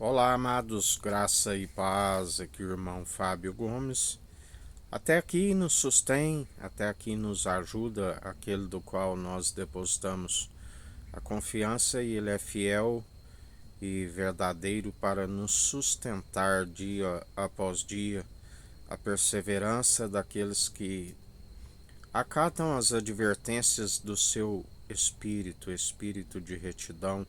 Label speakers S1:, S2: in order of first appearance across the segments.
S1: Olá, amados, graça e paz, aqui o irmão Fábio Gomes. Até aqui nos sustém, até aqui nos ajuda aquele do qual nós depositamos a confiança e ele é fiel e verdadeiro para nos sustentar dia após dia. A perseverança daqueles que acatam as advertências do seu espírito de retidão,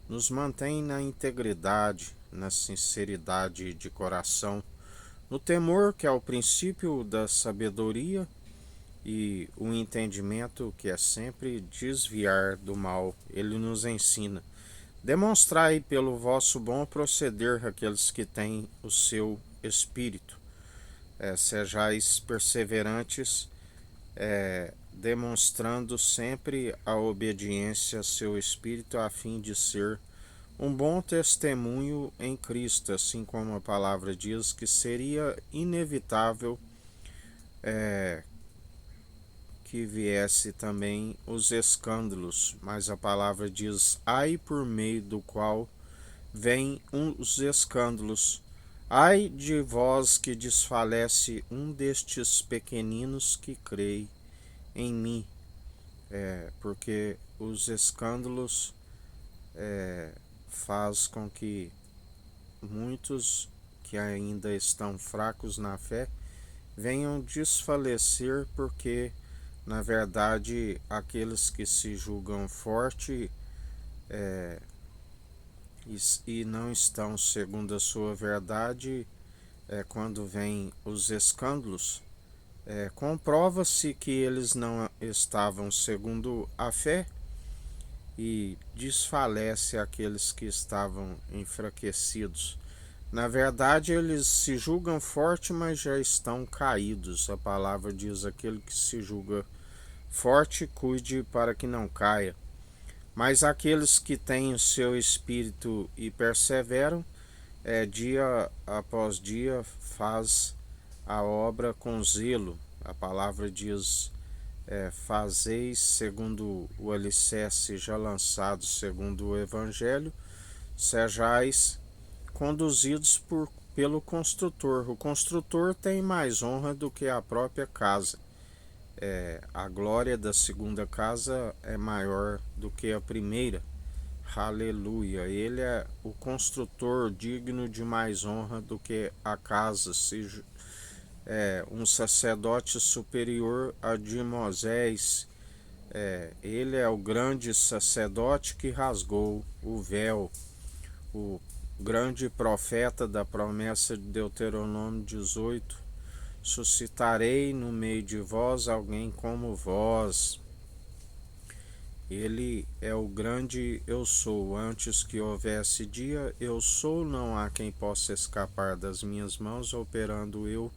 S1: nos mantém na integridade, na sinceridade de coração, no temor que é o princípio da sabedoria e o entendimento que é sempre desviar do mal. Ele nos ensina. Demonstrai pelo vosso bom proceder aqueles que têm o seu espírito. Sejais perseverantes, demonstrando sempre a obediência ao seu espírito, a fim de ser um bom testemunho em Cristo, assim como a palavra diz que seria inevitável que viesse também os escândalos, mas a palavra diz: ai por meio do qual vêm os escândalos. Ai de vós que desfalece um destes pequeninos que crê em mim, porque os escândalos faz com que muitos que ainda estão fracos na fé venham desfalecer, porque na verdade aqueles que se julgam fortes e não estão segundo a sua verdade, quando vêm os escândalos, comprova-se que eles não estavam segundo a fé e desfalece aqueles que estavam enfraquecidos. Na verdade, eles se julgam fortes, mas já estão caídos. A palavra diz: aquele que se julga forte, cuide para que não caia. Mas aqueles que têm o seu espírito e perseveram, dia após dia faz a obra com zelo. A palavra diz: fazeis segundo o alicerce já lançado segundo o Evangelho, sejais conduzidos pelo construtor. O construtor tem mais honra do que a própria casa. A glória da segunda casa é maior do que a primeira. Aleluia. Ele é o construtor digno de mais honra do que a casa. Se um sacerdote superior a de Moisés, ele é o grande sacerdote que rasgou o véu, o grande profeta da promessa de Deuteronômio 18: suscitarei no meio de vós alguém como vós. Ele é o grande eu sou. Antes que houvesse dia, eu sou, não há quem possa escapar das minhas mãos. Operando eu,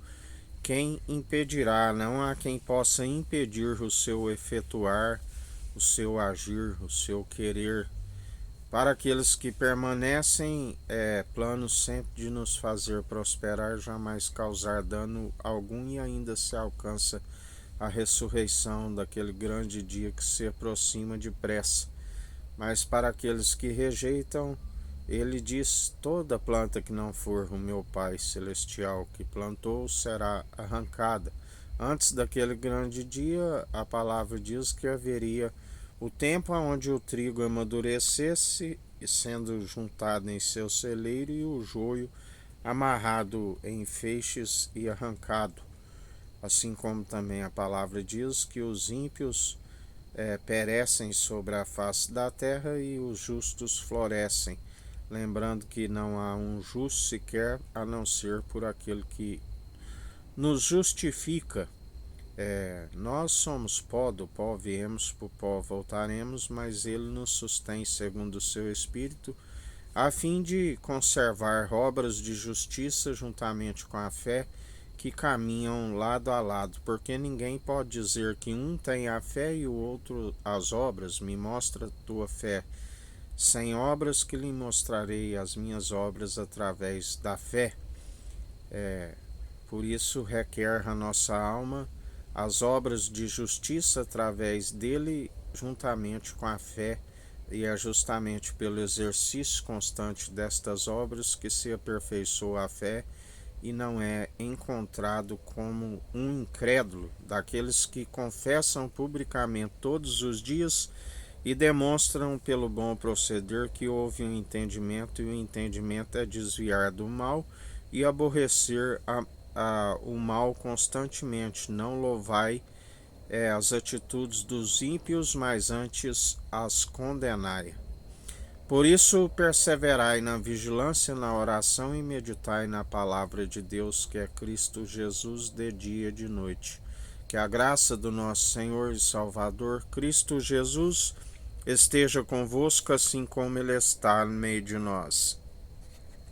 S1: quem impedirá? Não há quem possa impedir o seu efetuar, o seu agir, o seu querer. Para aqueles que permanecem, plano sempre de nos fazer prosperar, jamais causar dano algum, e ainda se alcança a ressurreição daquele grande dia que se aproxima depressa. Mas para aqueles que rejeitam, ele diz: toda planta que não for o meu Pai Celestial que plantou será arrancada. Antes daquele grande dia, a palavra diz que haveria o tempo onde o trigo amadurecesse, sendo juntado em seu celeiro, e o joio amarrado em feixes e arrancado. Assim como também a palavra diz que os ímpios perecem sobre a face da terra e os justos florescem. Lembrando que não há um justo sequer, a não ser por aquele que nos justifica. Nós somos pó, do pó viemos, para o pó voltaremos, mas ele nos sustém segundo o seu espírito, a fim de conservar obras de justiça juntamente com a fé, que caminham lado a lado, porque ninguém pode dizer que um tem a fé e o outro as obras. Me mostra a tua fé sem obras, que lhe mostrarei as minhas obras através da fé. Por isso requer a nossa alma as obras de justiça através dele, juntamente com a fé E é justamente pelo exercício constante destas obras que se aperfeiçoa a fé e não é encontrado como um incrédulo, daqueles que confessam publicamente todos os dias e demonstram pelo bom proceder que houve um entendimento, e o entendimento é desviar do mal e aborrecer o mal constantemente. Não louvai as atitudes dos ímpios, mas antes as condenai. Por isso, perseverai na vigilância, na oração e meditai na palavra de Deus, que é Cristo Jesus, de dia e de noite. Que a graça do nosso Senhor e Salvador, Cristo Jesus, esteja convosco, assim como Ele está no meio de nós.